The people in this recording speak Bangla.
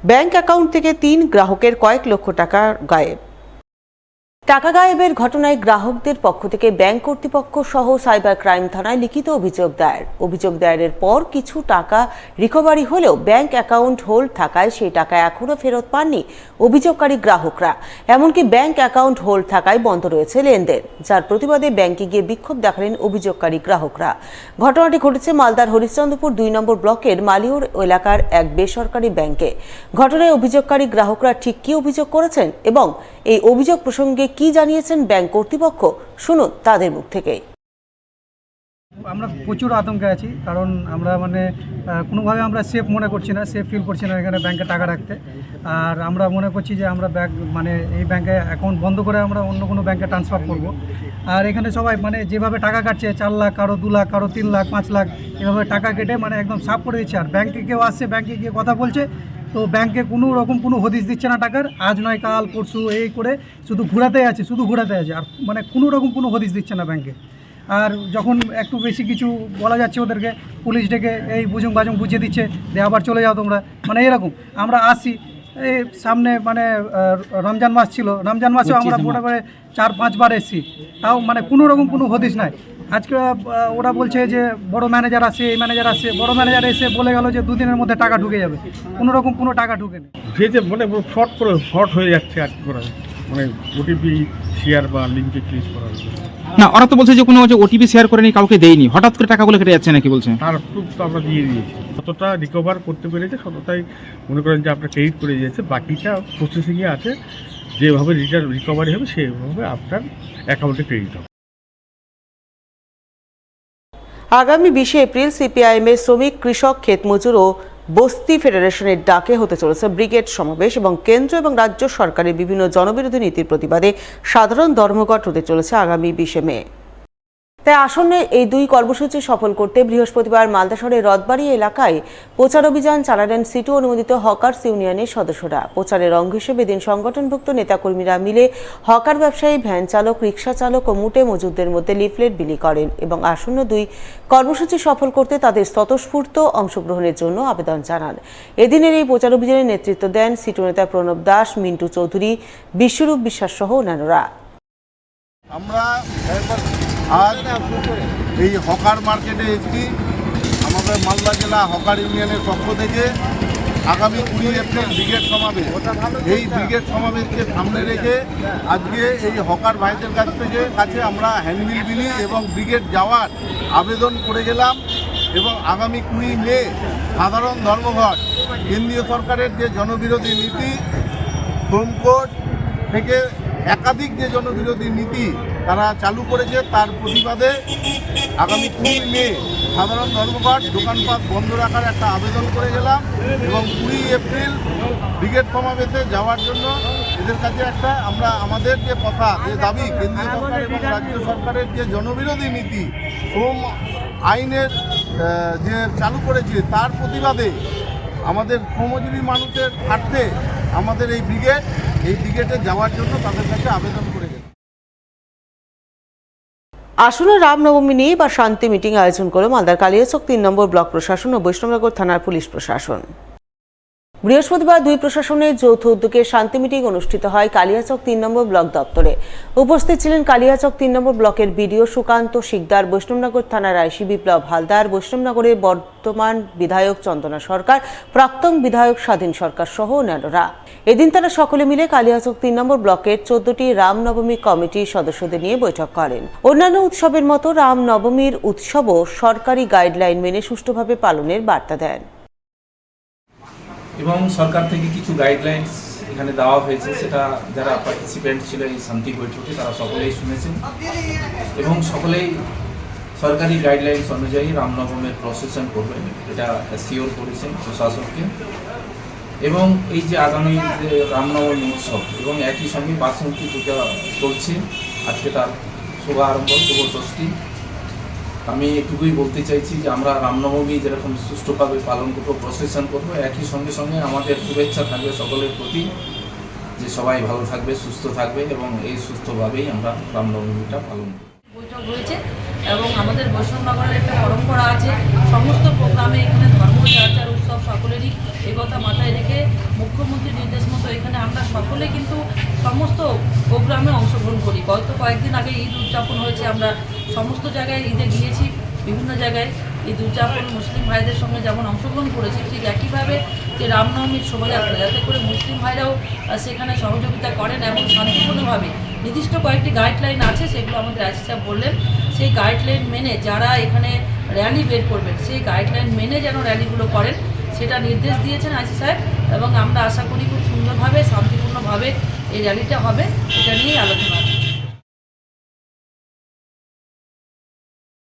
ব্যাংক অ্যাকাউন্ট থেকে 3 গ্রাহকের কয়েক লক্ষ টাকা গায়েব। টাকা গায়েবের ঘটনায় গ্রাহকদের পক্ষ থেকে ব্যাংক কর্তৃপক্ষ সহ সাইবার ক্রাইম থানায় লিখিত অভিযোগ দায়েরের পর কিছু টাকা রিকভারি হলেও ব্যাংক অ্যাকাউন্ট হোল্ড থাকায় সেই টাকা এখনও ফেরত পাননি অভিযোগকারী গ্রাহকরা। এমনকি ব্যাংক অ্যাকাউন্ট হোল্ড থাকায় বন্ধ রয়েছে লেনদেন, যার প্রতিবাদে ব্যাংকে গিয়ে বিক্ষোভ দেখালেন অভিযোগকারী গ্রাহকরা। ঘটনাটি ঘটেছে মালদার হরিশ্চন্দ্রপুর 2 নম্বর ব্লকের মালিউর এলাকার এক বেসরকারি ব্যাংকে। ঘটনায় অভিযোগকারী গ্রাহকরা ঠিক কী অভিযোগ করেছেন এবং এই অভিযোগ প্রসঙ্গে কি জানিয়েছেন ব্যাংক কর্তৃপক্ষ, শুনুন তাদের মুখ থেকে। আমরা প্রচুর আতঙ্কে আছি, কারণ আমরা কোনোভাবে আমরা সেফ মনে করছি না, সেফ ফিল করছি না এখানে ব্যাংকে টাকা রাখতে। আর আমরা মনে করছি যে আমরা এই ব্যাংকে অ্যাকাউন্ট বন্ধ করে আমরা অন্য কোনো ব্যাংকে ট্রান্সফার করব। আর এখানে সবাই যেভাবে টাকা কাটছে, 4 লাখ, কারো 2 লাখ, কারো 3 লাখ, 5 লাখ, এভাবে টাকা কেটে একদম সাফ করে দিচ্ছে। আর ব্যাংকে কেউ আসছে, ব্যাংকে গিয়ে কথা বলছে, তো ব্যাংকে কোনো রকম কোনো হদিশ দিচ্ছে না টাকার। আজ নয় কাল পরশু এই করে শুধু ঘোরাতে আছে আর কোনো রকম কোনো হদিশ দিচ্ছে না ব্যাংকে। আর যখন একটু বেশি কিছু বলা যাচ্ছে ওদেরকে, পুলিশ ডেকে এই বুঝুং বাজুং বুঝিয়ে দিচ্ছে যে আবার চলে যাও তোমরা, এরকম। আমরা আসি এই সামনে রমজান মাস ছিল, রমজান মাসেও আমরা মোটামুটি 4-5 বার এসেছি, তাও কোনো রকম কোনো হদিশ নাই। আজকে ওরা বলছে যে বড় ম্যানেজার আসে, এই ম্যানেজার আসে, বড় ম্যানেজার এসে বলে গেল যে 2 দিনের মধ্যে টাকা ঢুকে যাবে। কোনো রকম কোনো টাকা ঢুকে নেই, ফ্রড হয়ে যাচ্ছে আর কি করা, ওটিপি শেয়ার বা লিঙ্কে ক্লিক করা না। ওরা তো বলছে যে কোনো ওটিপি শেয়ার করেনি, কাউকে দেয়নি, হঠাৎ করে টাকাগুলো কেটে যাচ্ছে নাকি বলছে। তার প্রুফ তো আমরা দিয়ে দিয়েছি, যতটা রিকভার করতে পেরেছে ততটাই মনে করেন যে আপনার ক্রেডিট করে দিয়েছে, বাকিটা প্রসেসিংয়ে আছে। যেভাবে রিকভারি হবে সেভাবে আপনার অ্যাকাউন্টে ক্রেডিট হবে। আগামী 20 এপ্রিল সিপিআইএমের শ্রমিক, কৃষক, ক্ষেতমজুর ও বস্তি ফেডারেশনের ডাকে হতে চলেছে ব্রিগেড সমাবেশ এবং কেন্দ্র এবং রাজ্য সরকারের বিভিন্ন জনবিরোধী নীতির প্রতিবাদে সাধারণ ধর্মঘট হতে চলেছে আগামী 20 মে। তাই আসন্ন এই 2 কর্মসূচি সফল করতে বৃহস্পতিবার মালদা শহরের রথবাড়ি এলাকায় প্রচার অভিযান চালালেন সিটু অনুমোদিত হকার্স ইউনিয়নের সদস্যরা। প্রচারের অঙ্গ হিসেবে দিন সংগঠনভুক্ত নেতাকর্মীরা মিলে হকার ব্যবসায়ী, ভ্যান চালক, রিক্সা চালক ও মুটে মজুরদের মধ্যে লিফলেট বিলি করেন এবং আসন্ন 2 কর্মসূচি সফল করতে তাদের স্বতঃস্ফূর্ত অংশগ্রহণের জন্য আবেদন জানান। এদিনের এই প্রচার অভিযানের নেতৃত্ব দেন সিটু নেতা প্রণব দাস, মিন্টু চৌধুরী, বিশ্বরূপ বিশ্বাস সহ অন্যান্যরা। আমরা আজ এই হকার মার্কেটে এসেছি আমাদের মালদা জেলা হকার ইউনিয়নের পক্ষ থেকে। আগামী 20 এপ্রিল ব্রিগেড সমাবেশ, এই ব্রিগেড সমাবেশকে সামনে রেখে আজকে এই হকার ভাইদের কাছে আমরা হ্যান্ডবিল বিলি এবং ব্রিগেড যাওয়ার আবেদন করে গেলাম। এবং আগামী 20 মে সাধারণ ধর্মঘট, কেন্দ্রীয় সরকারের যে জনবিরোধী নীতি, শ্রম কোড থেকে একাধিক যে জনবিরোধী নীতি তারা চালু করেছে, তার প্রতিবাদে আগামী 20 মে সাধারণ ধর্মঘট, দোকানপাট বন্ধ রাখার একটা আবেদন করে গেলাম। এবং 20 এপ্রিল ব্রিগেড সমাবেশে যাওয়ার জন্য এদের কাছে আমরা আমাদের যে কথা, যে দাবি, কেন্দ্রীয় সরকার এবং রাজ্য সরকারের যে জনবিরোধী নীতি শ্রম আইনের যে চালু করেছে, তার প্রতিবাদে আমাদের শ্রমজীবী মানুষের স্বার্থে আমাদের এই ব্রিগেডে যাওয়ার জন্য তাদের কাছে আবেদন করে গেছে। আসন্ন রামনবমী নিয়ে বা শান্তি মিটিং আয়োজন করে মালদার কালিয়াচক 3 নম্বর ব্লক প্রশাসন ও বৈষ্ণবনগর থানার পুলিশ প্রশাসন। বৃহস্পতিবার 2 প্রশাসনের যৌথ উদ্যোগে শান্তি মিটিং অনুষ্ঠিত হয় কালিয়াচক 3 নম্বর ব্লক দপ্তরে। উপস্থিত ছিলেন কালিয়াচক 3 নম্বর ব্লকের বিডিও সুকান্ত শিকদার, বৈষ্ণবনগর থানার আইসি বিপ্লব হালদার, বৈষ্ণবনগরের বর্তমান বিধায়ক চন্দনা সরকার, প্রাক্তন বিধায়ক স্বাধীন সরকার সহ অন্যান্যরা। এদিন তারা সকলে মিলে কালিয়াচক 3 নম্বর ব্লকের 14টি রামনবমী কমিটির সদস্যদের নিয়ে বৈঠক করেন। অন্যান্য উৎসবের মতো রামনবমীর উৎসবও সরকারি গাইডলাইন মেনে সুষ্ঠুভাবে পালনের বার্তা দেন। এবং সরকার থেকে কিছু গাইডলাইন্স এখানে দেওয়া হয়েছে, সেটা যারা পার্টিসিপেন্ট ছিল এই শান্তি বৈঠকে তারা সকলেই শুনেছেন এবং সকলেই সরকারি গাইডলাইন্স অনুযায়ী রামনবমীর প্রসেশন করবেন, এটা অ্যাসিওর করেছেন প্রশাসনকে। এবং এই যে আগামী যে রামনবমী উৎসব এবং একই সঙ্গে বাসন্তী পূজা চলছে, আজকে তার শুভ আরম্ভ, শুভ ষষ্ঠী। আমি এটুকুই বলতে চাইছি যে আমরা রামনবমী যেরকম সুষ্ঠুভাবে পালন করবো, প্রসেশন করবো, একই সঙ্গে সঙ্গে আমাদের শুভেচ্ছা থাকবে সকলের প্রতি যে সবাই ভালো থাকবে, সুস্থ থাকবে এবং এই সুস্থভাবেই আমরা রামনবমীটা পালন করব। বৈঠক হয়েছে এবং আমাদের বৈষ্ণবনগরের একটা পরম্পরা আছে, সমস্ত প্রোগ্রামে এখানে ধর্ম, চর্চার উৎসব সকলেরই এই কথা মাথায় রেখে মুখ্য সকলে কিন্তু সমস্ত প্রোগ্রামে অংশগ্রহণ করি। গত কয়েকদিন আগে ঈদ উদযাপন হয়েছে, আমরা সমস্ত জায়গায় ঈদে গিয়েছি, বিভিন্ন জায়গায় ঈদ উদযাপন মুসলিম ভাইদের সঙ্গে যেমন অংশগ্রহণ করেছি, ঠিক একইভাবে যে রামনবমীর শোভাযাত্রা, যাতে করে মুসলিম ভাইরাও সেখানে সহযোগিতা করেন এবং শান্তিপূর্ণভাবে নির্দিষ্ট কয়েকটি গাইডলাইন আছে, সেগুলো আমাদের আইসি সাহেব বললেন, সেই গাইডলাইন মেনে যারা এখানে র্যালি বের করবেন সেই গাইডলাইন মেনে যেন র্যালিগুলো করেন সেটা নির্দেশ দিয়েছেন আইসি সাহেব। এবং আমরা আশা করি খুব সুন্দরভাবে শান্তিপূর্ণভাবে এই র্যালিটা হবে, এটা নিয়েই আলোচনা হবে।